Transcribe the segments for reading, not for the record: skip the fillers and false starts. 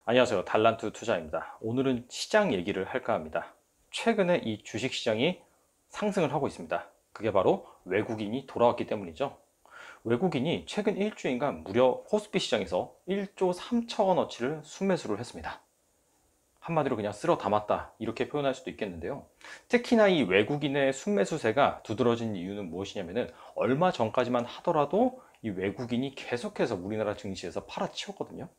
안녕하세요. 달란트 투자입니다. 오늘은 시장 얘기를 할까 합니다. 최근에 이 주식시장이 상승을 하고 있습니다. 그게 바로 외국인이 돌아왔기 때문이죠. 외국인이 최근 일주일간 무려 코스피 시장에서 1조 3천억원어치를 순매수를 했습니다. 한마디로 그냥 쓸어 담았다 이렇게 표현할 수도 있겠는데요. 특히나 이 외국인의 순매수세가 두드러진 이유는 무엇이냐면은 얼마 전까지만 하더라도 이 외국인이 계속해서 우리나라 증시에서 팔아치웠거든요.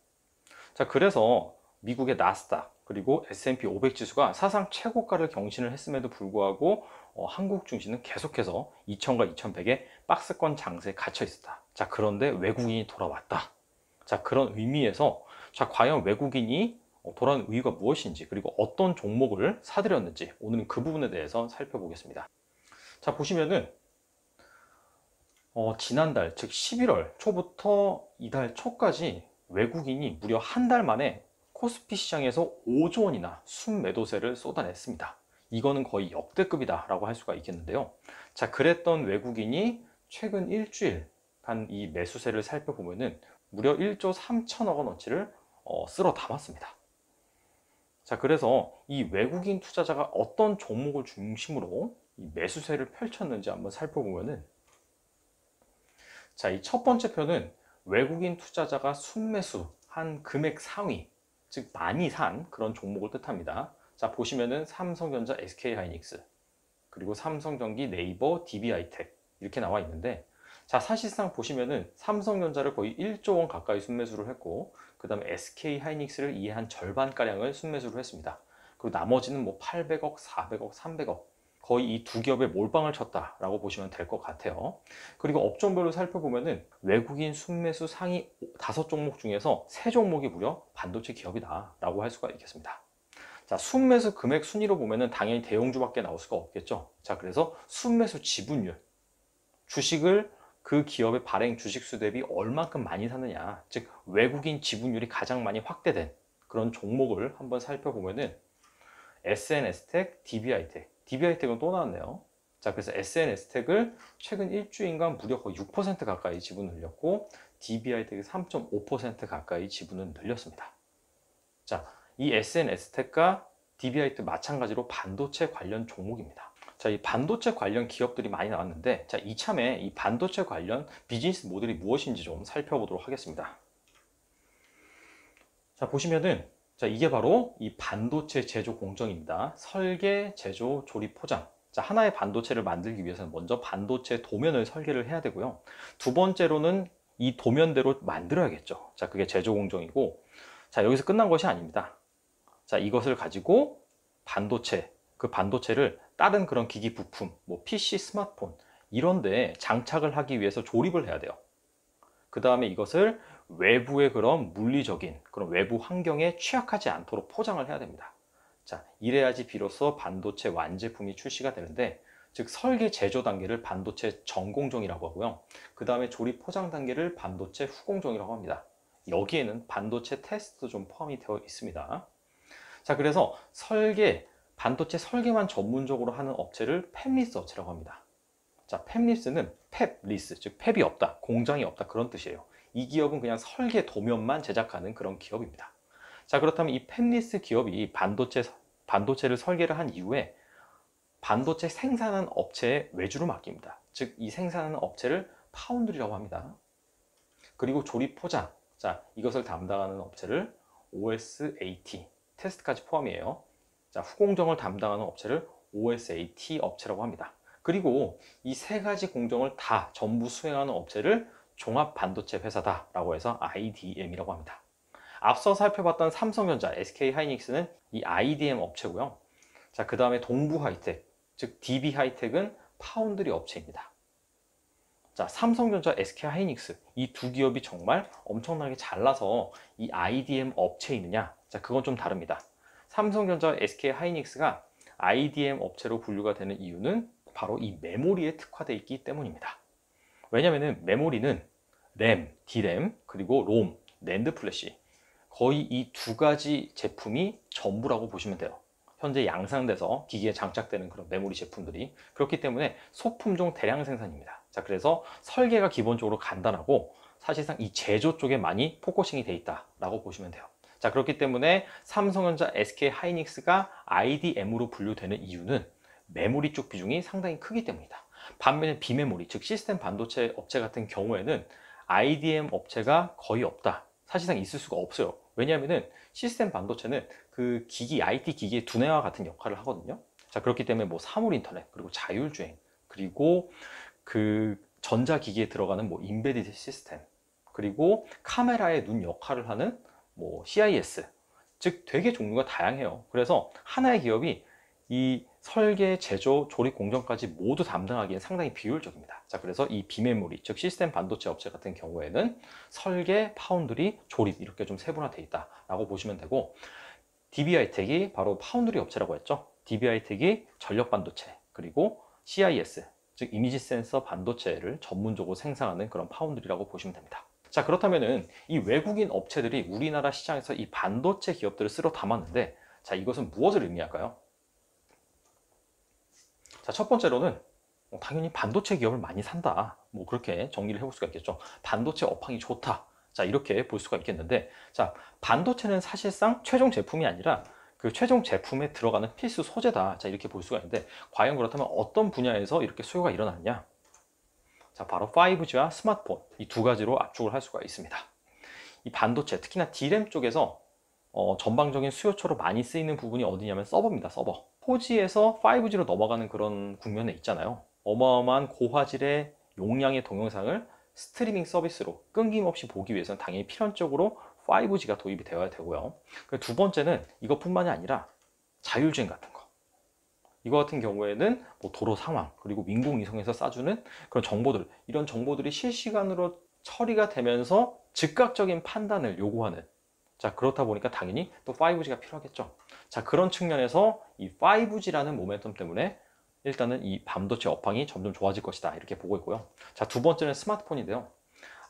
자, 그래서 미국의 나스닥 그리고 S&P 500 지수가 사상 최고가를 경신을 했음에도 불구하고 한국 증시는 계속해서 2000과 2100의 박스권 장세에 갇혀 있었다. 자, 그런데 외국인이 돌아왔다. 자, 그런 의미에서 자, 과연 외국인이 돌아온 이유가 무엇인지 그리고 어떤 종목을 사들였는지 오늘은 그 부분에 대해서 살펴보겠습니다. 자, 보시면은 지난달 즉 11월 초부터 이달 초까지 외국인이 무려 한 달 만에 코스피 시장에서 5조 원이나 순매도세를 쏟아냈습니다. 이거는 거의 역대급이다 라고 할 수가 있겠는데요. 자, 그랬던 외국인이 최근 일주일 간 이 매수세를 살펴보면은 무려 1조 3천억 원어치를 쓸어 담았습니다. 자, 그래서 이 외국인 투자자가 어떤 종목을 중심으로 이 매수세를 펼쳤는지 한번 살펴보면은 자, 이 첫 번째 표는 외국인 투자자가 순매수한 금액 상위, 즉 많이 산 그런 종목을 뜻합니다. 자, 보시면은 삼성전자, SK하이닉스, 그리고 삼성전기, 네이버, DB하이텍 이렇게 나와 있는데, 자, 사실상 보시면은 삼성전자를 거의 1조 원 가까이 순매수를 했고, 그 다음에 SK하이닉스를 이에 한 절반가량을 순매수를 했습니다. 그리고 나머지는 뭐 800억, 400억, 300억 거의 이 두 기업에 몰빵을 쳤다라고 보시면 될 것 같아요. 그리고 업종별로 살펴보면은 외국인 순매수 상위 5종목 중에서 3종목이 무려 반도체 기업이다라고 할 수가 있겠습니다. 자, 순매수 금액 순위로 보면은 당연히 대형주밖에 나올 수가 없겠죠. 자, 그래서 순매수 지분율, 주식을 그 기업의 발행 주식수 대비 얼만큼 많이 사느냐, 즉 외국인 지분율이 가장 많이 확대된 그런 종목을 한번 살펴보면은 SNS텍, DB하이텍, DB하이텍은 또 나왔네요. 자, 그래서 SNS텍을 최근 일주일간 무려 거의 6% 가까이 지분을 늘렸고 DB하이텍이 3.5% 가까이 지분을 늘렸습니다. 자, 이 SNS텍과 DB하이텍 마찬가지로 반도체 관련 종목입니다. 자, 이 반도체 관련 기업들이 많이 나왔는데, 자, 이참에 이 반도체 관련 비즈니스 모델이 무엇인지 좀 살펴보도록 하겠습니다. 자, 보시면은 자, 이게 바로 이 반도체 제조 공정입니다. 설계, 제조, 조립, 포장. 자, 하나의 반도체를 만들기 위해서는 먼저 반도체 도면을 설계를 해야 되고요. 두 번째로는 이 도면대로 만들어야겠죠. 자, 그게 제조 공정이고, 자, 여기서 끝난 것이 아닙니다. 자, 이것을 가지고 반도체, 그 반도체를 다른 그런 기기 부품, 뭐 PC, 스마트폰 이런 데 장착을 하기 위해서 조립을 해야 돼요. 그 다음에 이것을 외부의 그런 물리적인 그런 외부 환경에 취약하지 않도록 포장을 해야 됩니다. 자, 이래야지 비로소 반도체 완제품이 출시가 되는데, 즉 설계 제조 단계를 반도체 전공정이라고 하고요. 그 다음에 조립 포장 단계를 반도체 후공정이라고 합니다. 여기에는 반도체 테스트도 좀 포함이 되어 있습니다. 자, 그래서 반도체 설계만 전문적으로 하는 업체를 팹리스 업체라고 합니다. 자, 팹리스는 팹리스, 즉 팹이 없다, 공장이 없다 그런 뜻이에요. 이 기업은 그냥 설계 도면만 제작하는 그런 기업입니다. 자, 그렇다면 이 팹리스 기업이 반도체를 설계를 한 이후에 반도체 생산하는 업체에 외주를 맡깁니다. 즉, 이 생산하는 업체를 파운드리라고 합니다. 그리고 조립 포장, 자, 이것을 담당하는 업체를 OSAT, 테스트까지 포함이에요. 자, 후공정을 담당하는 업체를 OSAT 업체라고 합니다. 그리고 이 세 가지 공정을 다 전부 수행하는 업체를 종합 반도체 회사다라고 해서 IDM이라고 합니다. 앞서 살펴봤던 삼성전자, SK하이닉스는 이 IDM 업체고요. 자, 그 다음에 동부하이텍, 즉 DB하이텍은 파운드리 업체입니다. 자, 삼성전자, SK하이닉스 이 두 기업이 정말 엄청나게 잘나서 이 IDM 업체이느냐? 자, 그건 좀 다릅니다. 삼성전자, SK하이닉스가 IDM 업체로 분류가 되는 이유는 바로 이 메모리에 특화되어 있기 때문입니다. 왜냐하면 메모리는 램, D램, 그리고 롬, 낸드 플래시 거의 이 두 가지 제품이 전부라고 보시면 돼요. 현재 양산돼서 기기에 장착되는 그런 메모리 제품들이 그렇기 때문에 소품종 대량 생산입니다. 자, 그래서 설계가 기본적으로 간단하고 사실상 이 제조 쪽에 많이 포커싱이 돼 있다라고 보시면 돼요. 자, 자, 그렇기 때문에 삼성전자, SK하이닉스가 IDM으로 분류되는 이유는 메모리 쪽 비중이 상당히 크기 때문이다. 반면에 비메모리, 즉 시스템 반도체 업체 같은 경우에는 IDM 업체가 거의 없다. 사실상 있을 수가 없어요. 왜냐하면 시스템 반도체는 그 기기, IT 기기의 두뇌와 같은 역할을 하거든요. 자, 그렇기 때문에 뭐 사물 인터넷, 그리고 자율주행, 그리고 그 전자기기에 들어가는 뭐 인베디드 시스템, 그리고 카메라의 눈 역할을 하는 뭐 CIS, 즉 되게 종류가 다양해요. 그래서 하나의 기업이 이 설계, 제조, 조립 공정까지 모두 담당하기엔 상당히 비효율적입니다. 자, 그래서 이 비메모리, 즉 시스템 반도체 업체 같은 경우에는 설계, 파운드리, 조립 이렇게 좀 세분화되어 있다라고 보시면 되고, DB하이텍이 바로 파운드리 업체라고 했죠. DB하이텍이 전력 반도체, 그리고 CIS, 즉 이미지 센서 반도체를 전문적으로 생산하는 그런 파운드리라고 보시면 됩니다. 자, 그렇다면은 이 외국인 업체들이 우리나라 시장에서 이 반도체 기업들을 쓸어 담았는데, 자, 이것은 무엇을 의미할까요? 자, 첫 번째로는 당연히 반도체 기업을 많이 산다, 뭐 그렇게 정리를 해볼 수가 있겠죠. 반도체 업황이 좋다, 자, 이렇게 볼 수가 있겠는데, 자, 반도체는 사실상 최종 제품이 아니라 그 최종 제품에 들어가는 필수 소재다, 자, 이렇게 볼 수가 있는데, 과연 그렇다면 어떤 분야에서 이렇게 수요가 일어나느냐? 자, 바로 5G와 스마트폰, 이 두 가지로 압축을 할 수가 있습니다. 이 반도체, 특히나 D램 쪽에서 전방적인 수요처로 많이 쓰이는 부분이 어디냐면 서버입니다. 서버. 4G에서 5G로 넘어가는 그런 국면에 있잖아요. 어마어마한 고화질의 용량의 동영상을 스트리밍 서비스로 끊김없이 보기 위해서는 당연히 필연적으로 5G가 도입이 되어야 되고요. 두 번째는 이것뿐만이 아니라 자율주행 같은 거. 이거 같은 경우에는 뭐 도로 상황, 그리고 인공위성에서 쏴주는 그런 정보들, 이런 정보들이 실시간으로 처리가 되면서 즉각적인 판단을 요구하는, 자, 그렇다 보니까 당연히 또 5G가 필요하겠죠. 자, 그런 측면에서 이 5G라는 모멘텀 때문에 일단은 이 반도체 업황이 점점 좋아질 것이다, 이렇게 보고 있고요. 자, 두 번째는 스마트폰인데요.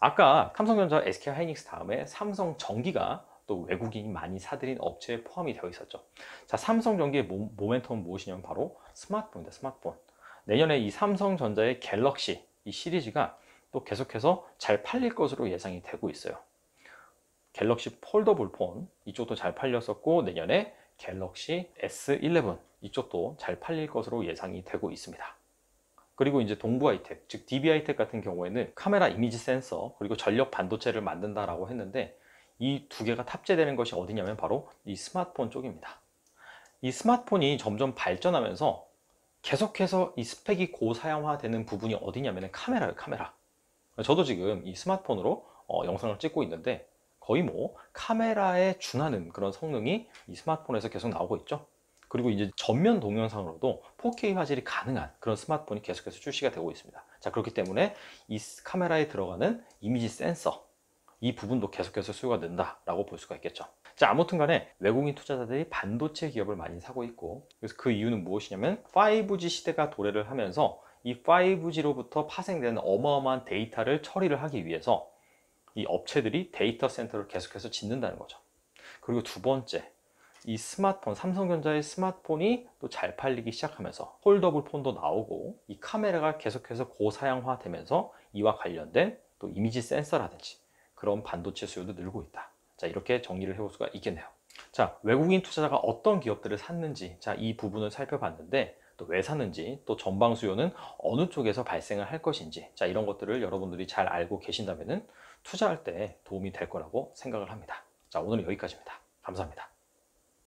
아까 삼성전자, SK하이닉스 다음에 삼성전기가 또 외국인이 많이 사들인 업체에 포함이 되어 있었죠. 자, 삼성전기의 모멘텀은 무엇이냐면 바로 스마트폰입니다. 스마트폰. 내년에 이 삼성전자의 갤럭시 이 시리즈가 또 계속해서 잘 팔릴 것으로 예상이 되고 있어요. 갤럭시 폴더블 폰 이쪽도 잘 팔렸었고, 내년에 갤럭시 S11 이쪽도 잘 팔릴 것으로 예상이 되고 있습니다. 그리고 이제 동부하이텍, 즉 DB하이텍 같은 경우에는 카메라 이미지 센서, 그리고 전력 반도체를 만든다라고 했는데, 이 두 개가 탑재되는 것이 어디냐면 바로 이 스마트폰 쪽입니다. 이 스마트폰이 점점 발전하면서 계속해서 이 스펙이 고사양화되는 부분이 어디냐면 카메라예요. 카메라. 저도 지금 이 스마트폰으로 영상을 찍고 있는데, 거의 뭐 카메라에 준하는 그런 성능이 이 스마트폰에서 계속 나오고 있죠. 그리고 이제 전면 동영상으로도 4K 화질이 가능한 그런 스마트폰이 계속해서 출시가 되고 있습니다. 자, 그렇기 때문에 이 카메라에 들어가는 이미지 센서, 이 부분도 계속해서 수요가 는다라고 볼 수가 있겠죠. 자, 아무튼 간에 외국인 투자자들이 반도체 기업을 많이 사고 있고, 그래서 그 이유는 무엇이냐면 5G 시대가 도래를 하면서 이 5G로부터 파생되는 어마어마한 데이터를 처리를 하기 위해서 이 업체들이 데이터 센터를 계속해서 짓는다는 거죠. 그리고 두 번째, 이 스마트폰, 삼성전자의 스마트폰이 또 잘 팔리기 시작하면서 폴더블 폰도 나오고, 이 카메라가 계속해서 고사양화 되면서 이와 관련된 또 이미지 센서라든지 그런 반도체 수요도 늘고 있다. 자, 이렇게 정리를 해볼 수가 있겠네요. 자, 외국인 투자자가 어떤 기업들을 샀는지, 자, 이 부분을 살펴봤는데, 또 왜 샀는지, 또 전방 수요는 어느 쪽에서 발생을 할 것인지, 자, 이런 것들을 여러분들이 잘 알고 계신다면은 투자할 때 도움이 될 거라고 생각을 합니다. 자, 오늘은 여기까지입니다. 감사합니다.